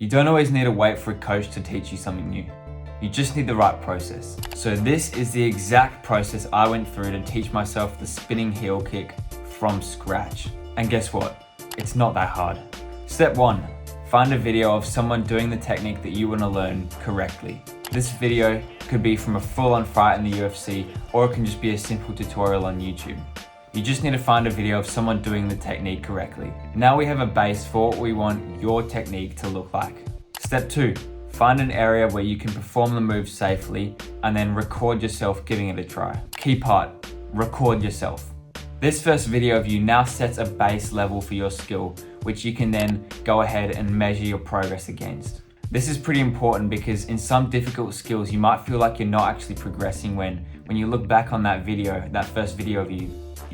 You don't always need to wait for a coach to teach you something new. You just need the right process. So this is the exact process I went through to teach myself the spinning heel kick from scratch. And guess what? It's not that hard. Step 1, find a video of someone doing the technique that you want to learn correctly. This video could be from a full-on fight in the UFC, or it can just be a simple tutorial on YouTube. You just need to find a video of someone doing the technique correctly. Now we have a base for what we want your technique to look like. Step 2, find an area where you can perform the move safely and then record yourself giving it a try. Key part, record yourself. This first video of you now sets a base level for your skill, which you can then go ahead and measure your progress against. This is pretty important because in some difficult skills, you might feel like you're not actually progressing when you look back on that video, that first video of you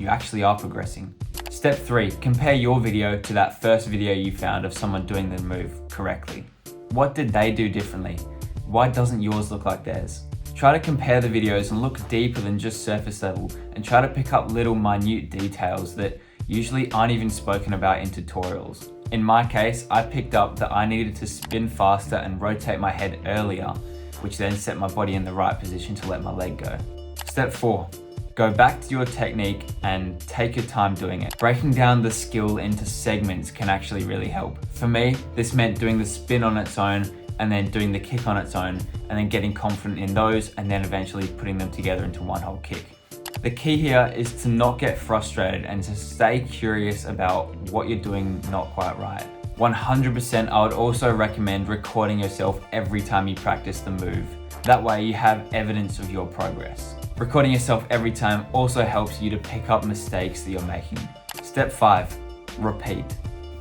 actually are progressing. Step 3, compare your video to that first video you found of someone doing the move correctly. What did they do differently? Why doesn't yours look like theirs? Try to compare the videos and look deeper than just surface level, and try to pick up little minute details that usually aren't even spoken about in tutorials. In my case, I picked up that I needed to spin faster and rotate my head earlier, which then set my body in the right position to let my leg go. Step 4, go back to your technique and take your time doing it. Breaking down the skill into segments can actually really help. For me, this meant doing the spin on its own and then doing the kick on its own and then getting confident in those and then eventually putting them together into one whole kick. The key here is to not get frustrated and to stay curious about what you're doing not quite right. 100% I would also recommend recording yourself every time you practice the move. That way you have evidence of your progress. Recording yourself every time also helps you to pick up mistakes that you're making. Step 5, repeat.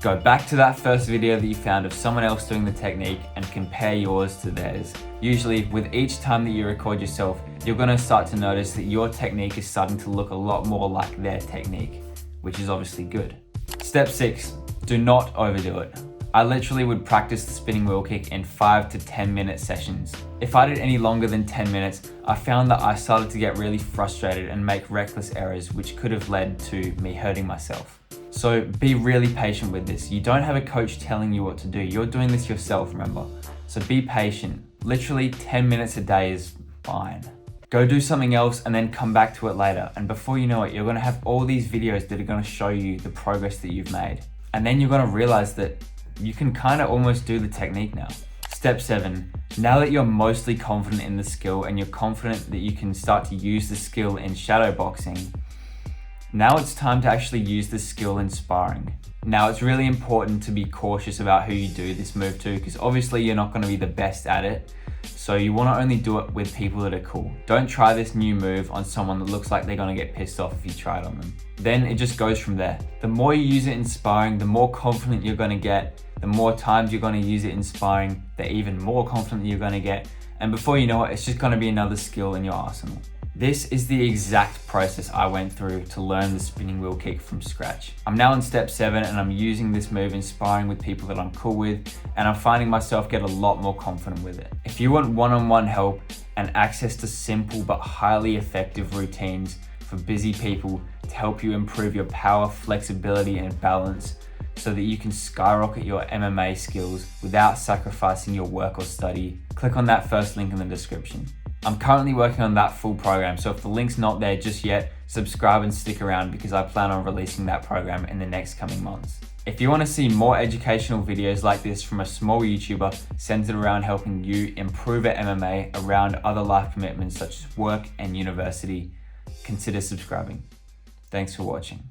Go back to that first video that you found of someone else doing the technique and compare yours to theirs. Usually, with each time that you record yourself, you're gonna start to notice that your technique is starting to look a lot more like their technique, which is obviously good. Step 6, do not overdo it. I literally would practice the spinning wheel kick in 5 to 10 minute sessions. If I did any longer than 10 minutes, I found that I started to get really frustrated and make reckless errors, which could have led to me hurting myself. So be really patient with this. You don't have a coach telling you what to do. You're doing this yourself, remember? So be patient. Literally 10 minutes a day is fine. Go do something else and then come back to it later. And before you know it, you're gonna have all these videos that are gonna show you the progress that you've made. And then you're gonna realize that you can kind of almost do the technique now. Step 7, now that you're mostly confident in the skill and you're confident that you can start to use the skill in shadow boxing, now it's time to actually use the skill in sparring. Now it's really important to be cautious about who you do this move to, because obviously you're not going to be the best at it. So you want to only do it with people that are cool. Don't try this new move on someone that looks like they're going to get pissed off if you try it on them. Then it just goes from there. The more you use it in sparring, the more confident you're going to get. The more times you're going to use it in sparring, the even more confident you're going to get. And before you know it, it's just going to be another skill in your arsenal. This is the exact process I went through to learn the spinning wheel kick from scratch. I'm now in step 7 and I'm using this move in sparring with people that I'm cool with, and I'm finding myself get a lot more confident with it. If you want one-on-one help and access to simple but highly effective routines for busy people to help you improve your power, flexibility, and balance so that you can skyrocket your MMA skills without sacrificing your work or study, click on that first link in the description. I'm currently working on that full program, so if the link's not there just yet, subscribe and stick around because I plan on releasing that program in the next coming months. If you want to see more educational videos like this from a small YouTuber centered around helping you improve at MMA around other life commitments such as work and university, consider subscribing. Thanks for watching.